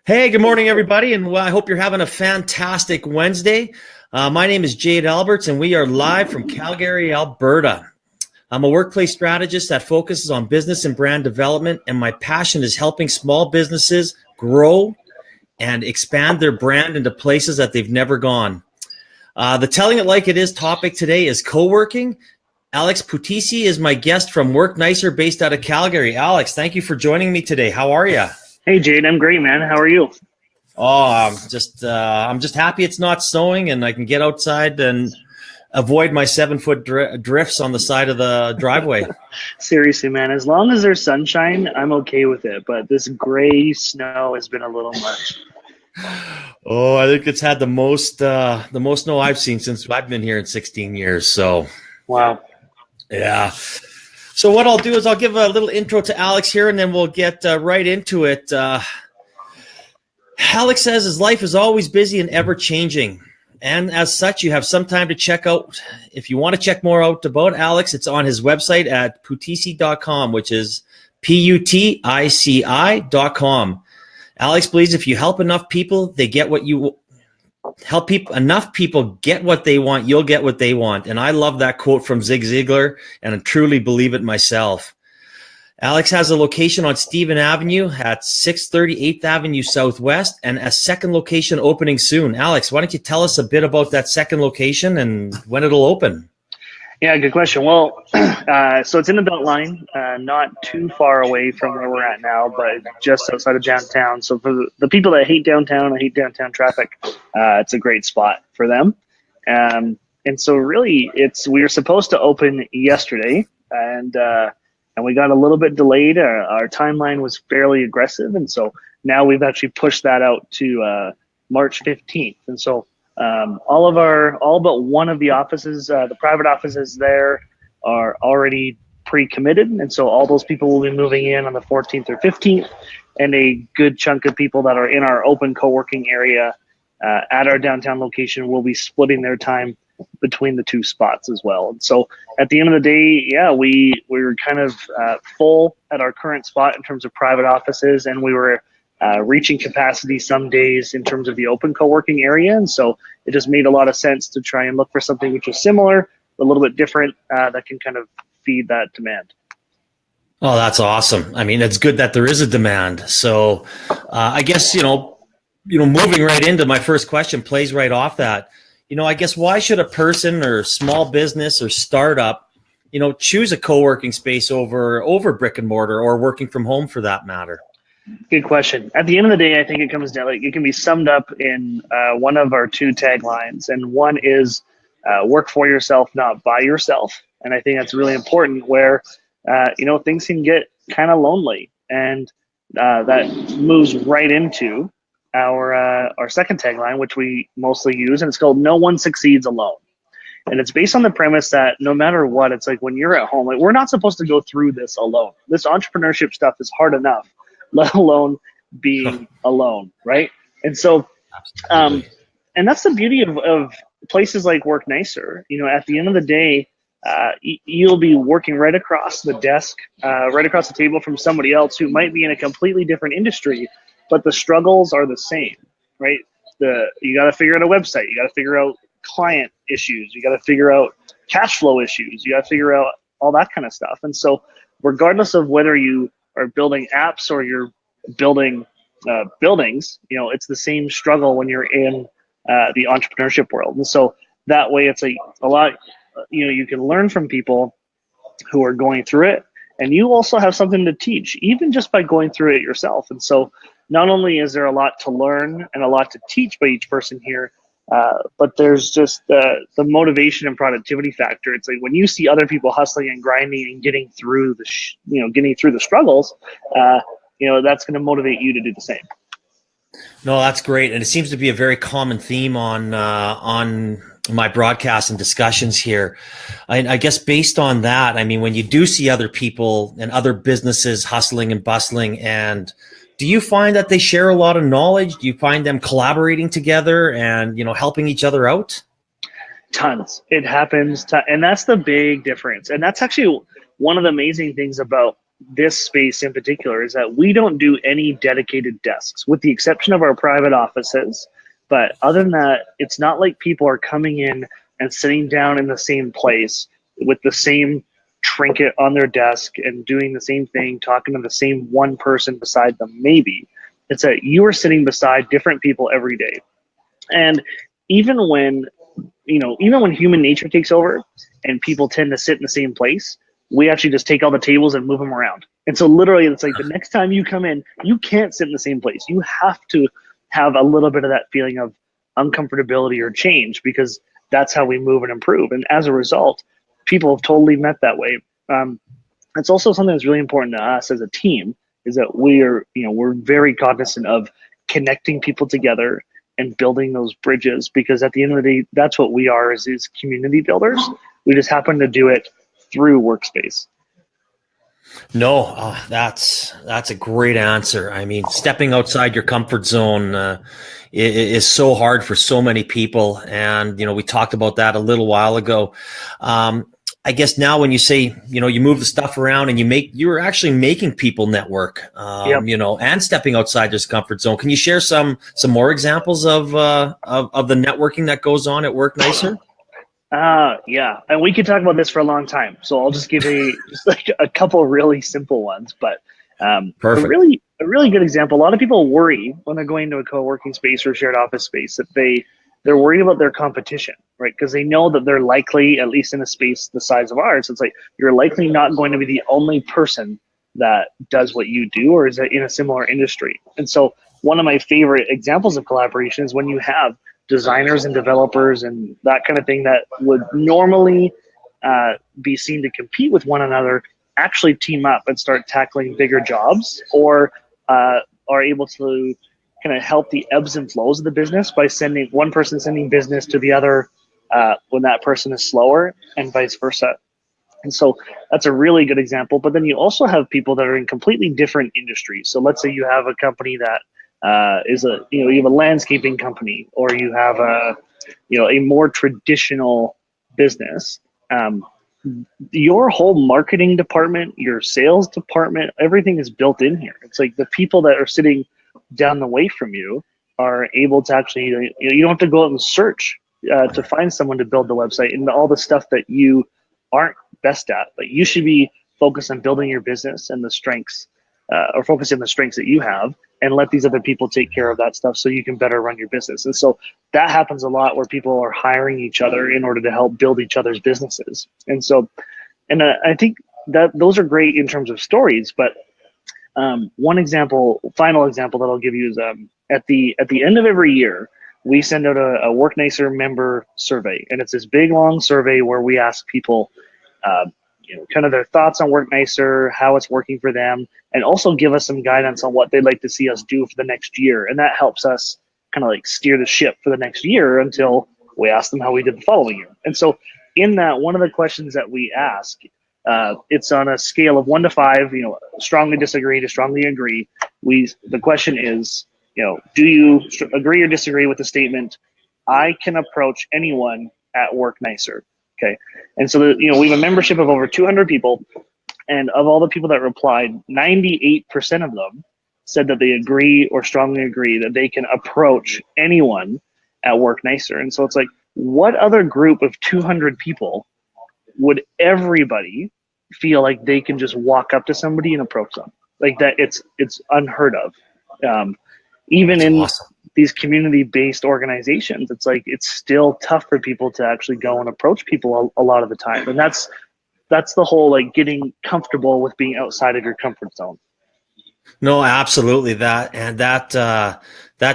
Hey, good morning, everybody, and I hope you're having a fantastic Wednesday. My name is Jade Alberts, and we are live from Calgary, Alberta. I'm a workplace strategist that focuses on business and brand development, and my passion is helping small businesses grow and expand their brand into places that they've never gone. The Telling It Like It Is topic today is coworking. Alex Putici is my guest from Work Nicer, based out of Calgary. Alex, thank you for joining me today. How are you? Hey Jade, I'm great, man. How are you? Oh, I'm just happy it's not snowing and I can get outside and avoid my 7-foot drifts on the side of the driveway. Seriously, man. As long as there's sunshine, I'm okay with it. But this gray snow has been a little much. Oh, I think it's had the most snow I've seen since I've been here in 16 years. So, wow. Yeah. So what I'll do is I'll give a little intro to Alex here, and then we'll get right into it. Alex says his life is always busy and ever-changing. And as such, you have some time to check out. If you want to check more out about Alex, it's on his website at putici.com, which is PUTICI.com. Alex believes if you help enough people, they get what you help people. Enough people get what they want, you'll get what they want. And I love that quote from Zig Ziglar, and I truly believe it myself. Alex has a location on Stephen Avenue at 630 8th Avenue Southwest, and a second location opening soon. Alex, why don't you tell us a bit about that second location and when it'll open? Yeah, good question. Well, so it's in the Beltline, not too far away from where we're at now, but just outside of downtown. So for the people that hate downtown and hate downtown traffic, it's a great spot for them. And so really, we were supposed to open yesterday, and we got a little bit delayed. Our timeline was fairly aggressive, and so now we've actually pushed that out to March 15th. And so all but one of the offices, the private offices there, are already pre-committed, and so all those people will be moving in on the 14th or 15th, and a good chunk of people that are in our open co-working area at our downtown location will be splitting their time between the two spots as well. And so at the end of the day, yeah, we were kind of full at our current spot in terms of private offices, and we were reaching capacity some days in terms of the open co-working area. And so it just made a lot of sense to try and look for something which was similar, a little bit different, that can kind of feed that demand. Oh, that's awesome. I mean, it's good that there is a demand. So I guess, moving right into my first question plays right off that. I guess why should a person or small business or startup, choose a co-working space over brick and mortar or working from home for that matter? Good question. At the end of the day, I think it comes down, it can be summed up in one of our two taglines, and one is work for yourself, not by yourself. And I think that's really important where, things can get kind of lonely, and that moves right into our second tagline, which we mostly use, and it's called "No One Succeeds Alone." And it's based on the premise that no matter what, it's like when you're at home, we're not supposed to go through this alone. This entrepreneurship stuff is hard enough, let alone being alone, right? And so, and that's the beauty of places like Work Nicer. At the end of the day, you'll be working right across the desk, right across the table from somebody else who might be in a completely different industry, but the struggles are the same, right? You got to figure out a website. You got to figure out client issues. You got to figure out cash flow issues. You got to figure out all that kind of stuff. And so regardless of whether you are building apps or you're building buildings, it's the same struggle when you're in the entrepreneurship world. And so that way it's a lot, you can learn from people who are going through it, and you also have something to teach, even just by going through it yourself. And so not only is there a lot to learn and a lot to teach by each person here, but there's just the motivation and productivity factor. It's like when you see other people hustling and grinding and getting through the struggles, that's going to motivate you to do the same. No, that's great, and it seems to be a very common theme on my broadcasts and discussions here. I guess based on that, I mean, when you do see other people and other businesses hustling and bustling, and do you find that they share a lot of knowledge? Do you find them collaborating together and, helping each other out? Tons. It happens. And that's the big difference. And that's actually one of the amazing things about this space in particular is that we don't do any dedicated desks, with the exception of our private offices. But other than that, it's not like people are coming in and sitting down in the same place with the same trinket on their desk and doing the same thing, talking to the same one person beside them, maybe. It's that you are sitting beside different people every day. And even when, even when human nature takes over and people tend to sit in the same place, we actually just take all the tables and move them around. And so literally it's like the next time you come in, you can't sit in the same place. You have to have a little bit of that feeling of uncomfortability or change, because that's how we move and improve. And as a result, people have totally met that way. It's also something that's really important to us as a team, is that we're very cognizant of connecting people together and building those bridges, because at the end of the day, that's what we are as is community builders. We just happen to do it through Workspace. No, that's a great answer. I mean, stepping outside your comfort zone is so hard for so many people, and we talked about that a little while ago. I guess now when you say you move the stuff around and you're actually making people network, Yep. and stepping outside this comfort zone. Can you share some more examples of the networking that goes on at Work Nicer? Yeah, and we could talk about this for a long time. So I'll just give just like a couple really simple ones, but Perfect. A really good example. A lot of people worry when they're going to a co-working space or shared office space that they're worried about their competition, right? Because they know that they're likely, at least in a space the size of ours, it's like you're likely not going to be the only person that does what you do or is in a similar industry. And so one of my favorite examples of collaboration is when you have designers and developers and that kind of thing that would normally be seen to compete with one another actually team up and start tackling bigger jobs, or are able to kind of help the ebbs and flows of the business by sending one person sending business to the other when that person is slower, and vice versa. And so that's a really good example. But then you also have people that are in completely different industries. So let's say you have a company that you have a landscaping company, or you have a more traditional business. Your whole marketing department, your sales department, everything is built in here. It's like the people that are sitting down the way from you are able to actually, you don't have to go out and search to find someone to build the website and all the stuff that you aren't best at. But you should be focused on building your business and the strengths, or focus on the strengths that you have, and let these other people take care of that stuff so you can better run your business. And so that happens a lot where people are hiring each other in order to help build each other's businesses. And so, I think that those are great in terms of stories. But final example that I'll give you is at the end of every year, we send out a Work Nicer member survey, and it's this big long survey where we ask people, kind of their thoughts on Work Nicer, how it's working for them, and also give us some guidance on what they'd like to see us do for the next year. And that helps us kind of like steer the ship for the next year until we ask them how we did the following year. And so in that, one of the questions that we ask, it's on a scale of 1 to 5, strongly disagree to strongly agree. The question is, do you agree or disagree with the statement, I can approach anyone at Work Nicer? Okay. And so, we have a membership of over 200 people, and of all the people that replied, 98% of them said that they agree or strongly agree that they can approach anyone at Work Nicer. And so it's like, what other group of 200 people would everybody feel like they can just walk up to somebody and approach them? Like that, it's unheard of. Even That's in awesome. these community-based organizations, it's like it's still tough for people to actually go and approach people a lot of the time. And that's the whole like getting comfortable with being outside of your comfort zone. No, absolutely. That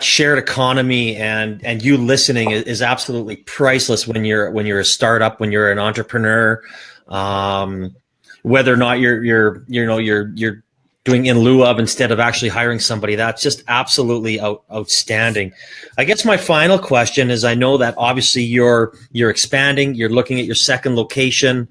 shared economy and you listening is absolutely priceless when you're a startup, when you're an entrepreneur. Whether or not you're doing in lieu of instead of actually hiring somebody, that's just absolutely outstanding. I guess my final question is, I know that obviously you're expanding, you're looking at your second location.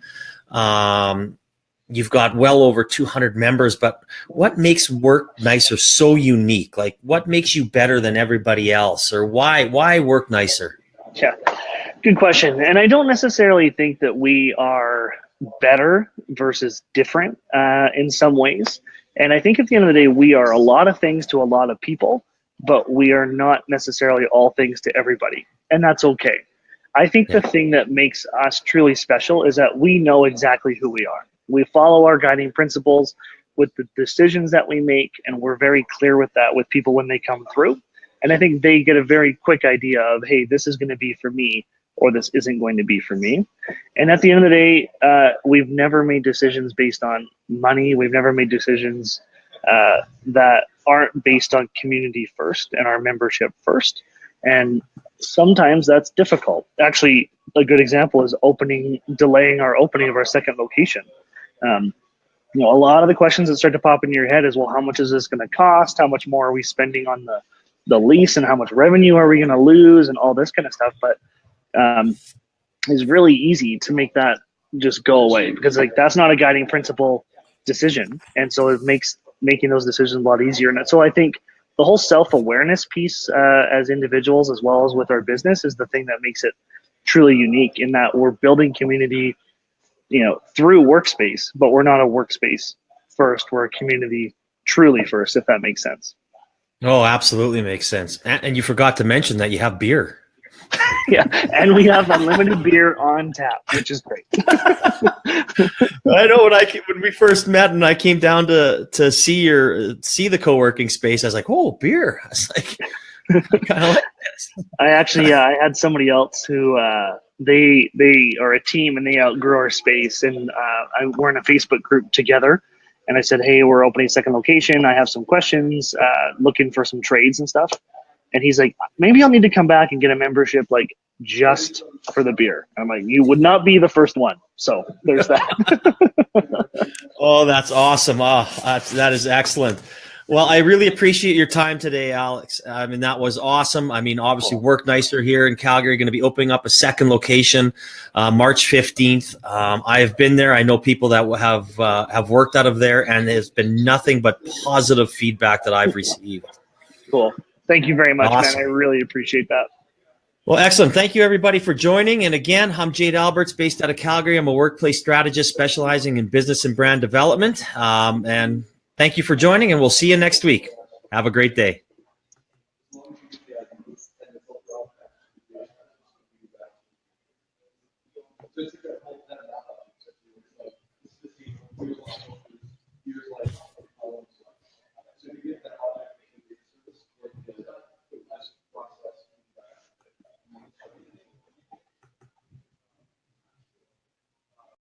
You've got well over 200 members, but what makes Work Nicer so unique? Like, what makes you better than everybody else, or why Work Nicer? Yeah, good question. And I don't necessarily think that we are better versus different in some ways. And I think at the end of the day, we are a lot of things to a lot of people, but we are not necessarily all things to everybody. And that's okay. I think the Yeah. thing that makes us truly special is that we know exactly who we are. We follow our guiding principles with the decisions that we make, and we're very clear with that with people when they come through. And I think they get a very quick idea of, hey, this is going to be for me, or this isn't going to be for me. And at the end of the day, we've never made decisions based on money. We've never made decisions that aren't based on community first and our membership first. And sometimes that's difficult. Actually, a good example is delaying our opening of our second location. Um, a lot of the questions that start to pop into your head is, well, how much is this going to cost? How much more are we spending on the lease, and how much revenue are we going to lose, and all this kind of stuff. But it's really easy to make that just go away, because like that's not a guiding principle decision, and so it makes making those decisions a lot easier. And so I think the whole self-awareness piece as individuals, as well as with our business, is the thing that makes it truly unique, in that we're building community through workspace, but we're not a workspace first, we're a community truly first, if that makes sense. Oh, absolutely makes sense. And you forgot to mention that you have beer. Yeah, and we have unlimited beer on tap, which is great. I know when we first met and I came down to see the co-working space, I was like, oh, beer. I was like, I kind of like this. I had somebody else who they are a team, and they outgrew our space, and we're in a Facebook group together. And I said, hey, we're opening a second location. I have some questions, looking for some trades and stuff. And he's like, maybe I'll need to come back and get a membership, like just for the beer. And I'm like, you would not be the first one. So there's that. Oh, that's awesome. Oh, that is excellent. Well, I really appreciate your time today, Alex. I mean, that was awesome. I mean, obviously, Work Nicer here in Calgary, going to be opening up a second location March 15th. I have been there. I know people that have worked out of there, and there's been nothing but positive feedback that I've received. Cool. Thank you very much, Awesome. man. I really appreciate that. Well, excellent. Thank you, everybody, for joining. And again, I'm Jade Alberts, based out of Calgary. I'm a workplace strategist specializing in business and brand development. And thank you for joining, and we'll see you next week. Have a great day.